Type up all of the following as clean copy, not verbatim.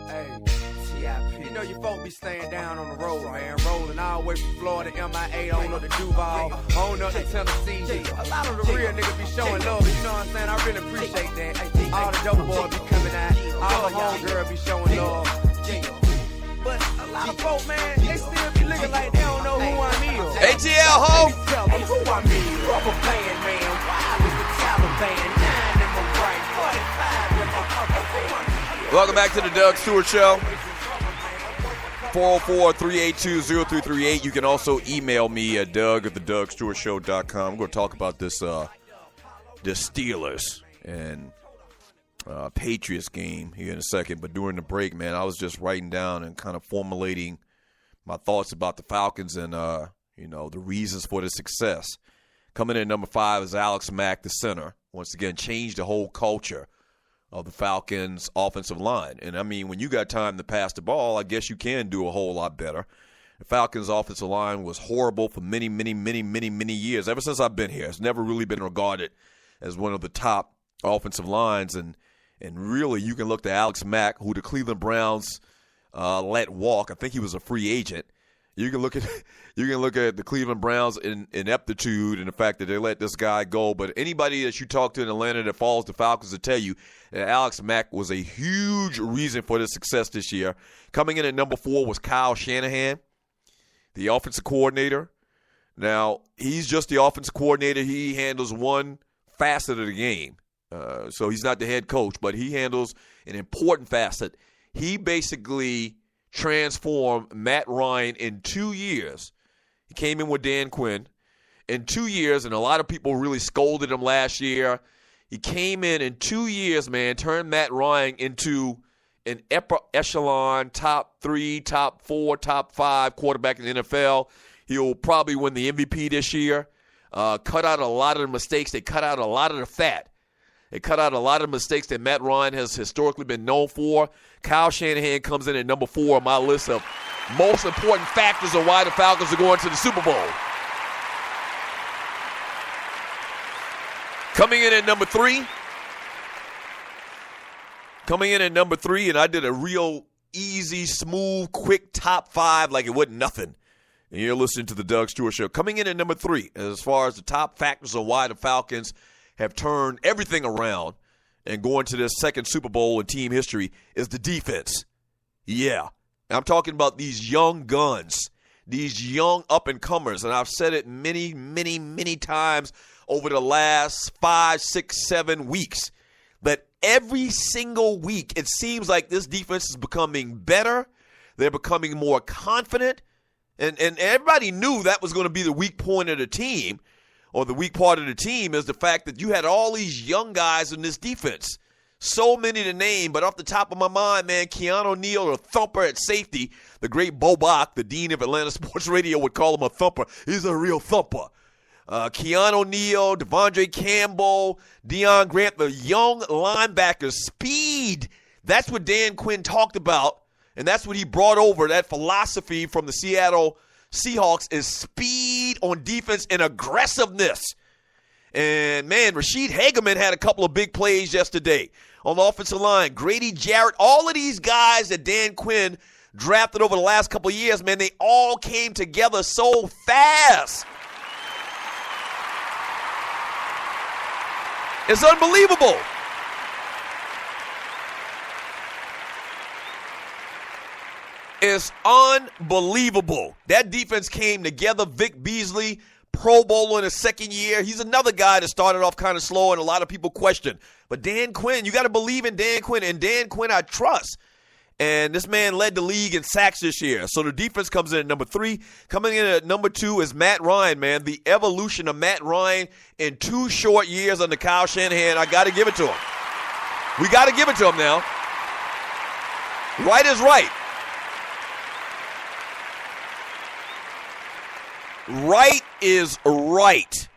Hey, TIP. You know you folk be staying down on the road, man. Rolling all the way from Florida, MIA, on up to Duval, on up to Tennessee. A lot of the real niggas be showing love, you know what I'm saying? I really appreciate that. All the dope boys be coming out, all the homegirls be showing love. But a lot of folk, man, they still be looking like they don't know who I am. ATL, ho! Tell them who I am. Rubber band, man. Wild as the Taliban. 9 in my right, 45 in my upper hand. Welcome back to the Doug Stewart Show. 404-382-0338. You can also email me at doug@thedugstewartshow.com. I'm going to talk about this Steelers and Patriots game here in a second. But during the break, man, I was just writing down and kind of formulating my thoughts about the Falcons and, the reasons for the success. Coming in at number 5 is Alex Mack, the center. Once again, changed the whole culture of the Falcons' offensive line. And, I mean, when you got time to pass the ball, I guess you can do a whole lot better. The Falcons' offensive line was horrible for many, many, many, many, many years. Ever since I've been here, it's never really been regarded as one of the top offensive lines. And really, you can look to Alex Mack, who the Cleveland Browns let walk. I think he was a free agent. You can look at the Cleveland Browns in ineptitude and the fact that they let this guy go. But anybody that you talk to in Atlanta that follows the Falcons will tell you that Alex Mack was a huge reason for the success this year. Coming in at number 4 was Kyle Shanahan, the offensive coordinator. Now, he's just the offensive coordinator. He handles one facet of the game. So he's not the head coach, but he handles an important facet. He basically transformed Matt Ryan in 2 years. He came in with Dan Quinn in 2 years, and a lot of people really scolded him last year. He came in 2 years, man, turned Matt Ryan into an upper echelon, top 3, top 4, top 5 quarterback in the NFL. He'll probably win the MVP this year. Cut out a lot of the mistakes. They cut out a lot of the fat. They cut out a lot of mistakes that Matt Ryan has historically been known for. Kyle Shanahan comes in at number 4 on my list of most important factors of why the Falcons are going to the Super Bowl. Coming in at number 3, and I did a real easy, smooth, quick top 5 like it wasn't nothing. And you're listening to the Doug Stewart Show. Coming in at number 3, as far as the top factors of why the Falcons have turned everything around and going to their second Super Bowl in team history, is the defense. Yeah. I'm talking about these young guns, these young up-and-comers, and I've said it many, many, many times over the last 5, 6, 7 weeks, that every single week it seems like this defense is becoming better. They're becoming more confident, and everybody knew that was going to be the weak point of the team. Or the weak part of the team is the fact that you had all these young guys in this defense. So many to name, but off the top of my mind, man, Keanu Neal, a thumper at safety. The great Bo Bach, the dean of Atlanta Sports Radio, would call him a thumper. He's a real thumper. Keanu Neal, Devondre Campbell, Deion Grant, the young linebackers. Speed. That's what Dan Quinn talked about, and that's what he brought over, that philosophy from the Seattle Seahawks is speed on defense and aggressiveness. And, man, Rashid Hageman had a couple of big plays yesterday on the offensive line. Grady Jarrett, all of these guys that Dan Quinn drafted over the last couple of years, man, they all came together so fast. It's unbelievable. It's unbelievable. That defense came together. Vic Beasley, Pro Bowler in his second year. He's another guy that started off kind of slow and a lot of people question. But Dan Quinn, you got to believe in Dan Quinn. And Dan Quinn, I trust. And this man led the league in sacks this year. So the defense comes in at number 3. Coming in at number 2 is Matt Ryan, man. The evolution of Matt Ryan in 2 short years under Kyle Shanahan. I got to give it to him. We got to give it to him now. Right is right. Right is right.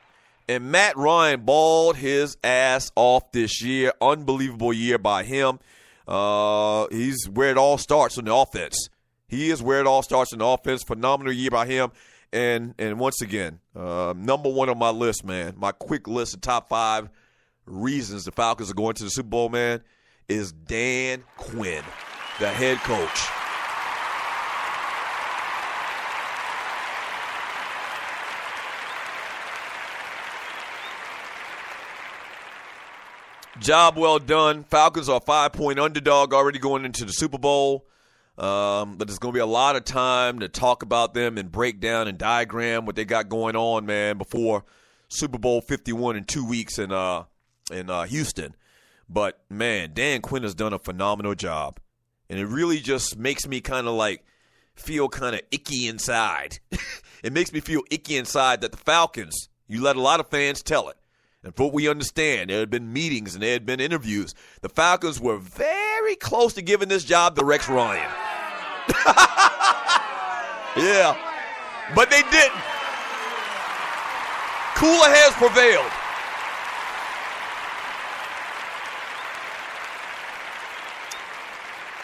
And Matt Ryan balled his ass off this year. Unbelievable year by him. He's where it all starts in the offense. He is where it all starts in the offense. Phenomenal year by him. And once again, number 1 on my list, man, my quick list of top 5 reasons the Falcons are going to the Super Bowl, man, is Dan Quinn. the head coach. Job well done. Falcons are a 5-point underdog already going into the Super Bowl. But there's going to be a lot of time to talk about them and break down and diagram what they got going on, man, before Super Bowl 51 in 2 weeks in Houston. But, man, Dan Quinn has done a phenomenal job. And it really just makes me kind of like feel kind of icky inside. It makes me feel icky inside that the Falcons, you let a lot of fans tell it. And for what we understand, there had been meetings and there had been interviews. The Falcons were very close to giving this job to Rex Ryan. Yeah, but they didn't. Cooler heads prevailed.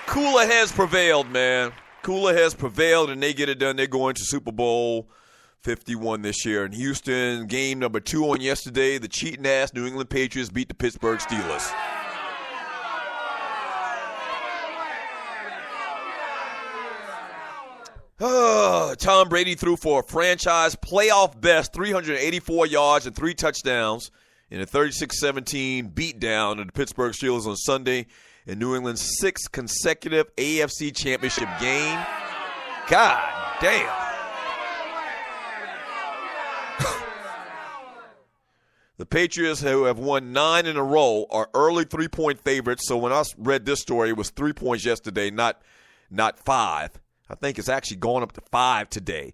Cooler heads prevailed, man. Cooler heads prevailed, and they get it done. They're going to Super Bowl 51 this year in Houston. Game number 2 on yesterday. The cheating-ass New England Patriots beat the Pittsburgh Steelers. Tom Brady threw for a franchise playoff best 384 yards and 3 touchdowns in a 36-17 beatdown of the Pittsburgh Steelers on Sunday in New England's 6th consecutive AFC Championship game. God damn. The Patriots, who have won 9 in a row, are early 3-point favorites. So when I read this story, it was 3 points yesterday, not 5. I think it's actually gone up to 5 today.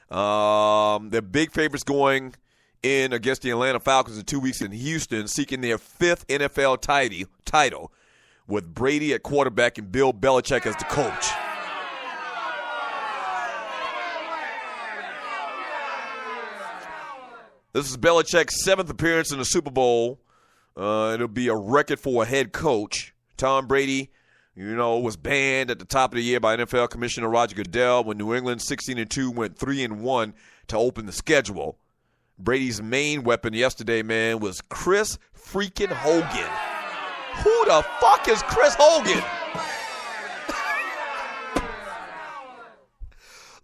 They're big favorites going in against the Atlanta Falcons in 2 weeks in Houston, seeking their 5th NFL title with Brady at quarterback and Bill Belichick as the coach. This is Belichick's 7th appearance in the Super Bowl. It'll be a record for a head coach. Tom Brady, was banned at the top of the year by NFL Commissioner Roger Goodell when New England 16-2 went 3-1 to open the schedule. Brady's main weapon yesterday, man, was Chris freaking Hogan. Who the fuck is Chris Hogan?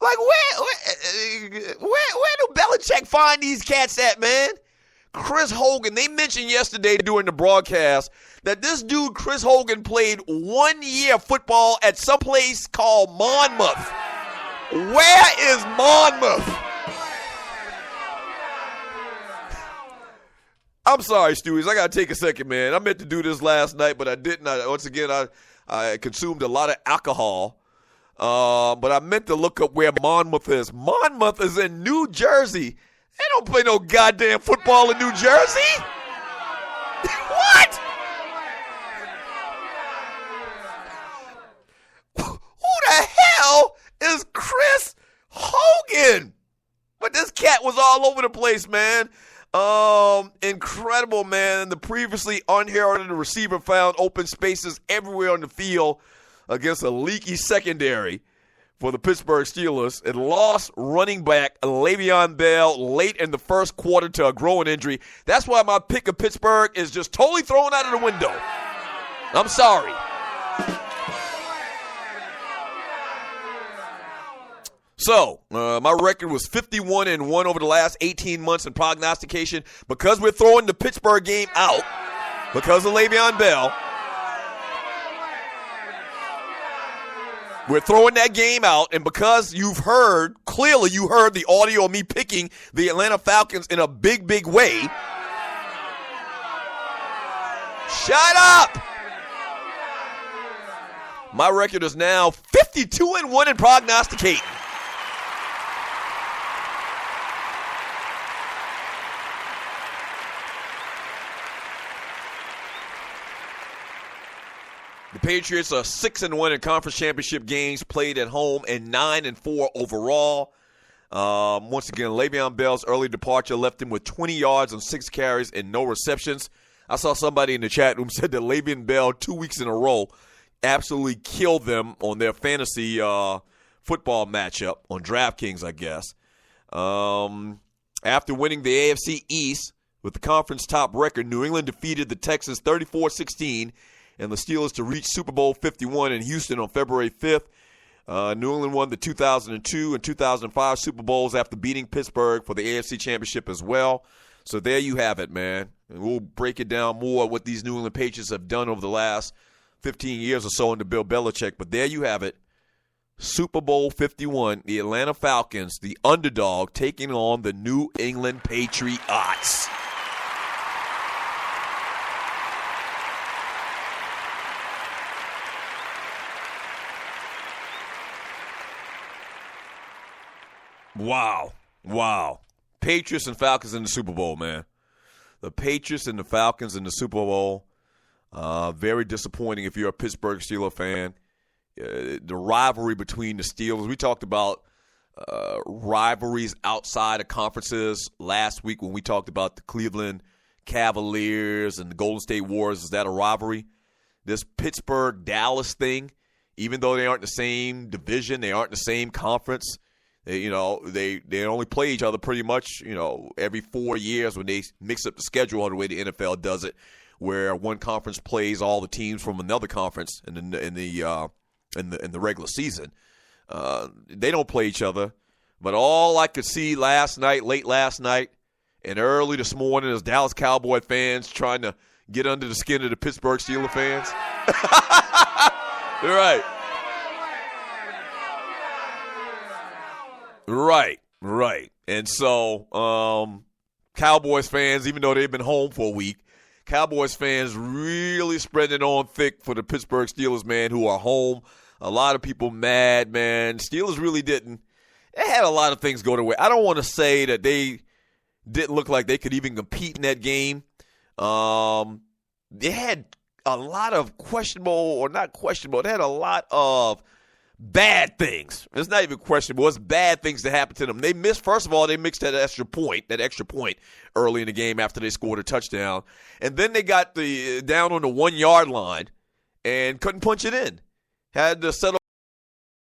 Like, where do Belichick find these cats at, man? Chris Hogan, they mentioned yesterday during the broadcast that this dude, Chris Hogan, played 1 year football at some place called Monmouth. Where is Monmouth? I'm sorry, Stewies. I got to take a second, man. I meant to do this last night, but I didn't. Once again, I consumed a lot of alcohol. But I meant to look up where Monmouth is. Monmouth is in New Jersey. They don't play no goddamn football in New Jersey. What? Who the hell is Chris Hogan? But this cat was all over the place, man. Incredible, man. The previously unheralded receiver found open spaces everywhere on the field against a leaky secondary for the Pittsburgh Steelers, and lost running back Le'Veon Bell late in the first quarter to a growing injury. That's why my pick of Pittsburgh is just totally thrown out of the window. I'm sorry. So, my record was 51-1 over the last 18 months in prognostication. Because we're throwing the Pittsburgh game out, because of Le'Veon Bell, we're throwing that game out, and because clearly you heard the audio of me picking the Atlanta Falcons in a big, big way. Shut up! My record is now 52-1 in prognosticating. The Patriots are 6-1 in conference championship games played at home and 9-4 overall. Once again, Le'Veon Bell's early departure left him with 20 yards on 6 carries and no receptions. I saw somebody in the chat room said that Le'Veon Bell 2 weeks in a row absolutely killed them on their fantasy football matchup on DraftKings, I guess. After winning the AFC East with the conference top record, New England defeated the Texans 34-16 and the Steelers to reach Super Bowl 51 in Houston on February 5th. New England won the 2002 and 2005 Super Bowls after beating Pittsburgh for the AFC Championship as well. So there you have it, man. And we'll break it down more what these New England Patriots have done over the last 15 years or so under Bill Belichick. But there you have it. Super Bowl 51, the Atlanta Falcons, the underdog, taking on the New England Patriots. Wow. Patriots and Falcons in the Super Bowl, man. The Patriots and the Falcons in the Super Bowl. Very disappointing if you're a Pittsburgh Steelers fan. The rivalry between the Steelers. We talked about rivalries outside of conferences last week when we talked about the Cleveland Cavaliers and the Golden State Warriors. Is that a rivalry? This Pittsburgh-Dallas thing, even though they aren't the same division, they aren't the same conference, they only play each other pretty much, every 4 years when they mix up the schedule the way the NFL does it, where one conference plays all the teams from another conference in the regular season. They don't play each other. But all I could see late last night, and early this morning is Dallas Cowboy fans trying to get under the skin of the Pittsburgh Steelers fans. Right. And so Cowboys fans, even though they've been home for a week, Cowboys fans really spreading it on thick for the Pittsburgh Steelers, man, who are home. A lot of people mad, man. Steelers really didn't. They had a lot of things go their way. I don't want to say that they didn't look like they could even compete in that game. They had a lot of they had a lot of bad things. It's not even questionable. It's bad things that happened to them. They missed that extra point early in the game after they scored a touchdown. And then they got down on the 1 yard line and couldn't punch it in. Had to settle